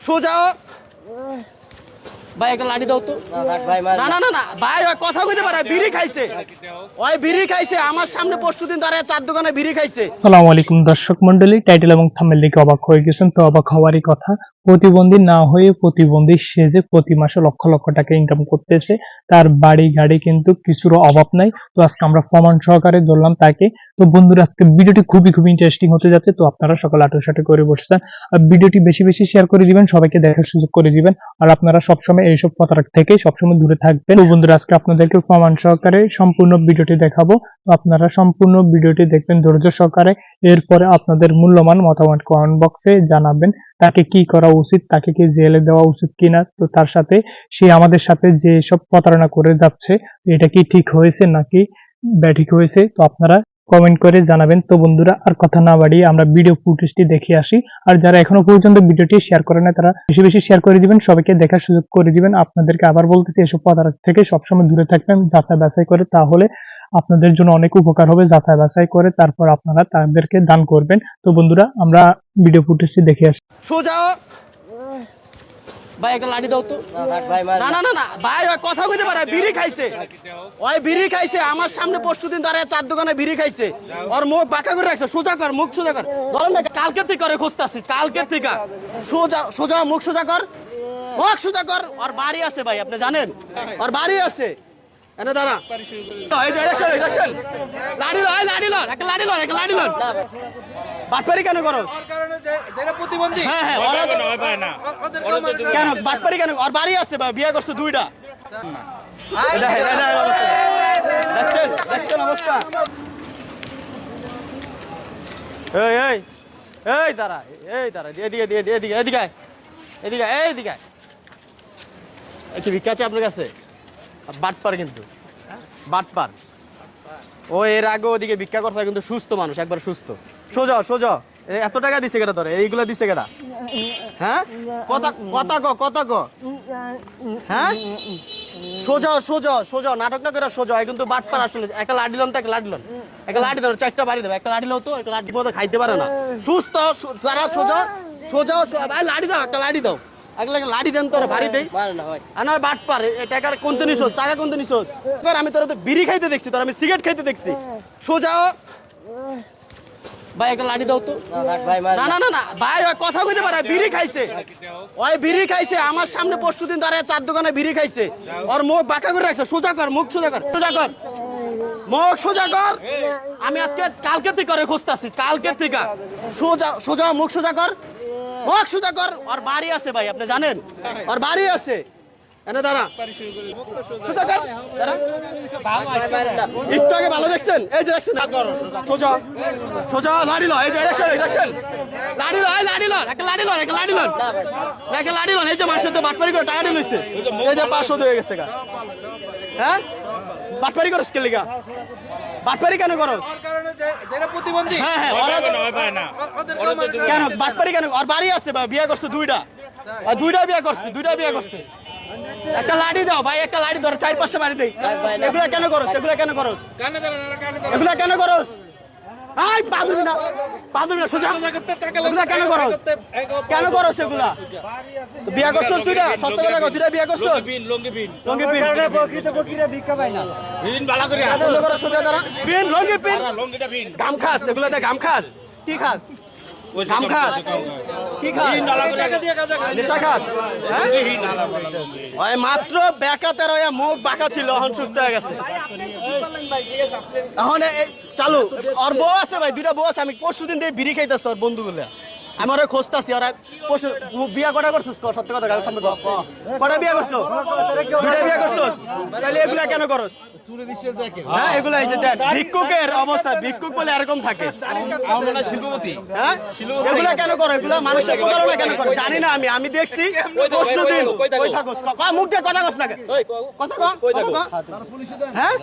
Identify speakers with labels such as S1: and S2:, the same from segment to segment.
S1: সোজা ভাই একটা লাঠি দাও তো। না না না না ভাই ওই কথা কইতে পারে বিড়ি খাইছে, ওই বিড়ি খাইছে আমার সামনে পরশুদিন দাঁড়ায় চার দোকানে বিড়ি খাইছে।
S2: আসসালামু আলাইকুম দর্শক মন্ডলী, টাইটেল এবং থাম্বনেল দেখে অবাক হয়ে গেছেন। তো অবাক হওয়ারই কথা, প্রতিবন্ধী না হয়ে প্রতিবন্ধী সেজে প্রতি মাসে লক্ষ লক্ষ টাকা ইনকাম করতেছে। তার বাড়ি গাড়ি কিন্তু কিছুর অভাব নাই। তো আজকে আমরা প্রমাণ সহকারে ধরলাম তাকে। তো বন্ধুরা, আজকে ভিডিওটি খুবই ইন্টারেস্টিং হতে যাচ্ছে। তো আপনারা সকালে আটোসাটো করে বসছেন, আর ভিডিওটি বেশি বেশি শেয়ার করে দিবেন, সবাইকে দেখার সুযোগ করে দিবেন। আর আপনারা সবসময় এইসব কথা থেকে সবসময় দূরে থাকবেন। তো বন্ধুরা, আজকে আপনাদেরকে প্রমাণ সহকারে সম্পূর্ণ ভিডিওটি দেখাবো। তো আপনারা সম্পূর্ণ ভিডিওটি দেখবেন ধৈর্য সহকারে। এরপরে আপনাদের মূল্যবান মতামত কমেন্ট বক্সে জানাবেন। তাকে কি করা উচিত, তাকে কি জেলে দেওয়া উচিত কিনা, তো তার সাথে সে আমাদের সাথে যে সব প্রতারণা করে যাচ্ছে এটা কি ঠিক হয়েছে নাকি ব্যাঠিক হয়েছে, তো আপনারা কমেন্ট করে জানাবেন। তো বন্ধুরা, আর কথা না বাড়িয়ে আমরা ভিডিও ফুটেজটি দেখে আসি। আর যারা এখনো পর্যন্ত ভিডিওটি শেয়ার করে না তারা বেশি বেশি শেয়ার করে দিবেন, সবাইকে দেখার সুযোগ করে দিবেন। আপনাদেরকে আবার বলতেছি, এসব প্রতারণা থেকে সবসময় দূরে থাকবেন, যাচাই বাছাই করে, তাহলে আপনাদের জন্য অনেক উপকার হবে। যাচাই বাছাই করে তারপর আপনারা তাদেরকে দান করবেন। তো বন্ধুরা, আমরা ভিডিও ফুটেজটি দেখে আসি।
S1: সোজা ভাই একটা লাঠি দাও তো। না না না না ভাই ওই কথা কইতে পারে বিড়ি খাইছে, ওই বিড়ি খাইছে আমার সামনে পরশুদিন দাঁড়ায় চার দোকানে বিড়ি খাইছে। ওর মুখ বাঁকা করে রাখছে, সোজা কর, মুখ সোজা কর। ধরেন না কালকের থেকে করে খুঁজতাছি, কালকের থেকে সোজা সোজা মুখ সোজা কর, মুখ সোজা কর। ওর বাড়ি আছে ভাই, আপনি জানেন ওর বাড়ি আছে। এনে দাঁড়া, এই যে ইলেকশন ইলেকশন লাঠি লয়, লাঠি লয়, একটা লাঠি লয়, একটা লাঠি লয়। বাটপারি কেন করো?
S3: ওর কারণে যেটা প্রতিবন্ধী,
S1: হ্যাঁ হ্যাঁ ওরা কেন বাটপারি কেন? ওর বাড়ি আছে ভাই, বিয়ে করছে দুইটা। দেখছেন দেখছেন অবস্থা। এই এই এই দাঁড়া, এই দাঁড়া, এদিকে এদিকে এদিকে এদিকে এদিকে এইদিকে। কি ভিক্ষা আছে আপনার কাছে? বাটপার কিন্তু, বাটপার। ও এর আগে ওদিকে ভিক্ষা করছে, কিন্তু সুস্থ মানুষ, একবার সুস্থ। সোজা সোজা এত টাকা দিছে কেটা ধরে? এইগুলা দিছে কেটা? হ্যাঁ কথা কথা ক কথা ক। হ্যাঁ সোজা সোজা সোজা নাটক না করে সোজা। কিন্তু বাটপার আসলে। একটা লাঠি লন তো, একটা লাঠি লন, একটা লাঠি ধরো, চারটা বাড়ি দেবে। একটা লাঠি লো তো, একটা লাঠি মতো খাইতে পারে না। সুস্থ তারা সোজা সোজা ভাই লাঠি দাও, একটা লাঠি দাও, এক লাঠি দেন তোর বাড়ি দেই না। বাটপার টাকার কোনতে নিছোস? টাকা কোনতে নিছোস? এবার আমি তোর তো বিড়ি খাইতে দেখছি, তোর আমি সিগারেট খাইতে দেখছি। সোজা ভাই একটা লাঠি দাও তো। না না না না ভাই ওই কথা কইতে পারে বিড়ি খাইছে, ওই বিড়ি খাইছে আমার সামনে পরশুদিন দাঁড়ায় চার দোকানে বিড়ি খাইছে। ওর মুখ বাঁকা করে রাখছে, সোজা কর, মুখ সোজা কর, সোজা কর, মুখ সোজা কর। আমি আজকে কালকের থেকে করে খুঁজতাছি, কালকের থেকে। সোজা সোজা মুখ সোজা কর, মুখ সোজা কর। ওর বাড়ি আছে ভাই, আপনি জানেন ওর বাড়ি আছে। এনে দাঁড়া, সোজা কর, দাঁড়া। একটু আগে ভালো দেখছেন, এই যে দেখছেন সোজা সোজা লাঠি লয়, এই যে দেখছেন দেখছেন লাঠি লয়, লাঠি লয়, একটা লাঠি লয়, একটা লাঠি লয়, একটা লাঠি লয়। এই যে মাসে তো বাটপারি করে টাকা নিয়ে লইছে, এই যে 500 হয়ে গেছে গা। হ্যাঁ বাটপারি করছ কে লিগা? বাটপারি কেন করো?
S3: ওর কারণে যেটা প্রতিবন্ধী,
S1: হ্যাঁ হ্যাঁ ওরা কেন বাটপারি কেন? ওর বাড়ি আছে ভাই, বিয়ে করছে দুইটা, দুইটা বিয়ে করছে, দুইটা বিয়ে করছে। একটা লাঠি দাও ভাই, একটা লাঠি ধরো, 4-5টা বাড়ি দেই। এগুলা কেন করছ? এগুলা কেন করছ?
S3: কানে ধরেন, কানে ধরেন।
S1: এগুলা কেন করছ? আই পাদুরি না, পাদুরি না, সোজা। এগুলা কেন করছ? কেন করছ এগুলা? বিয়ে করছস দুইটা? সত্য কথা কও, দুইটা বিয়ে করছস? লঙ্গি পিন প্রকৃত প্রকৃত ভিক্ষা পাই না। পিন ভালো করে হাত ধরে সোজা দাঁড়া। পিন লঙ্গি পিন, লঙ্গিটা পিন। গাম খাস এগুলাতে, গাম খাস? কি খাস? গাম খাস? কি খাস?
S3: টাকা দিয়ে কাজা খায়।
S1: নেশা খাস? ওই মাত্র বেকাতে রয়া মুখ বাঁকা ছিল, এখন সুস্থ হয়ে গেছে। এখন চালু। ওর বউ আছে ভাই, দুইটা বউ আছে। আমি পরশুদিন দিয়ে বিড়ি খাইতেছি ওর বন্ধুগুলা, আমি ওরা খোঁজতাছি। ওরা পরশু বিয়া কটা করছিস? সত্য কথা কার সামনে কটা বিয়া করছো? দুইটা বিয়া করছস? তাহলে এগুলা কেন করস? হ্যাঁ এগুলা এই যে দেখ ভিক্ষুকের অবস্থা, ভিক্ষুক বলে এরকম থাকে।
S3: শিল্পপতি,
S1: হ্যাঁ এগুলা কেন করো? এগুলা মানুষের প্রতারণা কেন করে? জানি না আমি দেখছি পরশুদিন। কই থাকস? মুখ দিয়ে কথা কস না, কথা ক, কথা ক। হ্যাঁ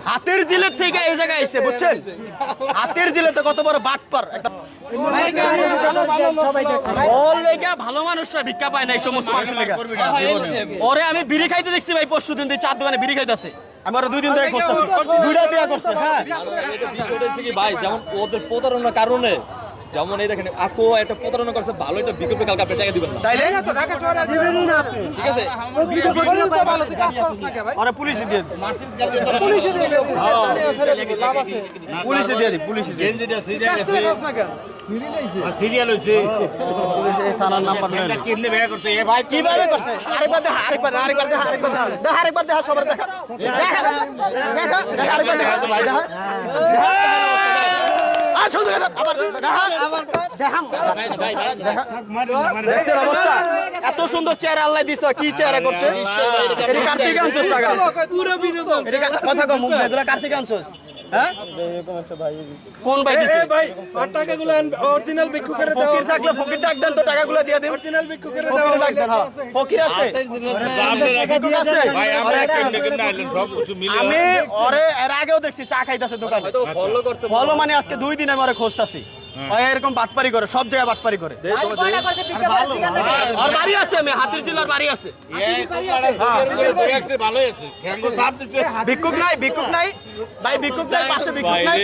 S1: হাতের জিলের থেকে এই জায়গায় এসে, বুঝছেন? হাতের জিলে তো কত বড় বাটপার। ভালো মানুষরা ভিক্ষা পায় না, এই সমস্ত মানুষের লেগে। ওরে আমি বিড়ি খাইতে দেখছি ভাই, পরশুদিন দিয়ে চার দোকানে বিড়ি খাইতেছে। আমার 2 দিন ধরে খুঁজতেছি, দুইটা বিয়া করছে। হ্যাঁ
S4: ভাই যেমন ওদের প্রতারণার কারণে যেমন এই দেখেন আজকে ও একটা প্রতারণা করছে, ভালো একটা বিকল্প, কালকে আপনি টাকা দিবেন না,
S1: তাইলে
S4: ঠিক আছে?
S1: ওরা পুলিশে দিয়ে দিই,
S4: মার্সিডিজ গাড়ি দিয়ে চালাবেন।
S1: পুলিশে দিয়ে দিই, পুলিশে দিয়ে দিই। পুলিশ এই থানার নাম্বার নেই। কিভাবে করছে? আরেকবার দেখা, আরেকবার দেখা, আরেকবার দেখা, আরেকবার দেখা। দেখা, আরেকবার দেখা, সবার দেখা। দেখা, দেখা, দেখা, আরেকবার দেখা। দেখা। আচ্ছা, দেখা, আবার দেখা, দেখা। দেখছেন অবস্থা? এত সুন্দর চেহারা আল্লাহ দিছ, কি চেহারা করতে? এটা কার্তিক আনছস টাকা। পুরো বিনোদন। এটা কথা কম মুখ এগুলা কার্তিক আনছস। হ্যাঁ? কোন ভাই দিছে?
S3: ভাই আর টাকাগুলো অরিজিনাল ভিক্ষুকের দাও।
S1: ফকির থাকলে ফকির ডাক দেন তো টাকাগুলো দিয়ে দেন।
S3: অরিজিনাল ভিক্ষুকের দাও।
S1: ফকির ডাক দেন, হ্যাঁ। ফকির আছে? ভিক্ষুক আছে? আমি ওরে এর আগেও দেখছি চা খাইতাছে দোকানে।
S4: ফলো করছে,
S1: ফলো মানে আজকে 2 দিন আমি ওরে খুঁজতাছি। ও এরকম বাটপারি করে, সব জায়গায় বাটপারি করে। আর বাড়ি আছে, আমি হাতির জেলার বাড়ি আছে। ভিক্ষুক নাই, ভিক্ষুক নাই ভাই, ভিক্ষুক নাই, পাশে ভিক্ষুক নাই।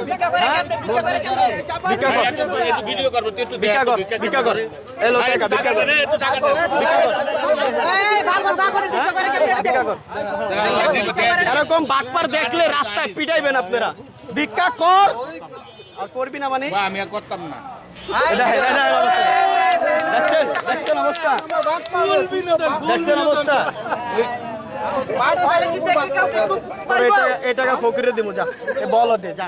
S1: ভিক্ষা কর, ভিক্ষা কর, ভিক্ষা কর। এই লোক টাকা ভিক্ষা কর, ভিক্ষা কর। এরকম বাটপার দেখলে রাস্তায় পিটাইবেন আপনারা। ভিক্ষা কর আর করবি না মানে
S5: আমি আর করতাম না।
S1: দেখছেন, দেখছেন অবস্থা, দেখছেন অবস্থা। এই টাকা ফকিরে দিব, যা বল দে, যা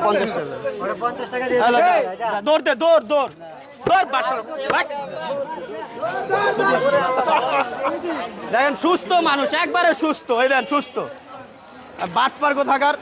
S1: 50 টাকা দৌড় দে, দৌড় দৌড় দৌড়। দেখেন সুস্থ মানুষ, একবারে সুস্থ, এই দেন সুস্থ। বাটপার কোথাকার।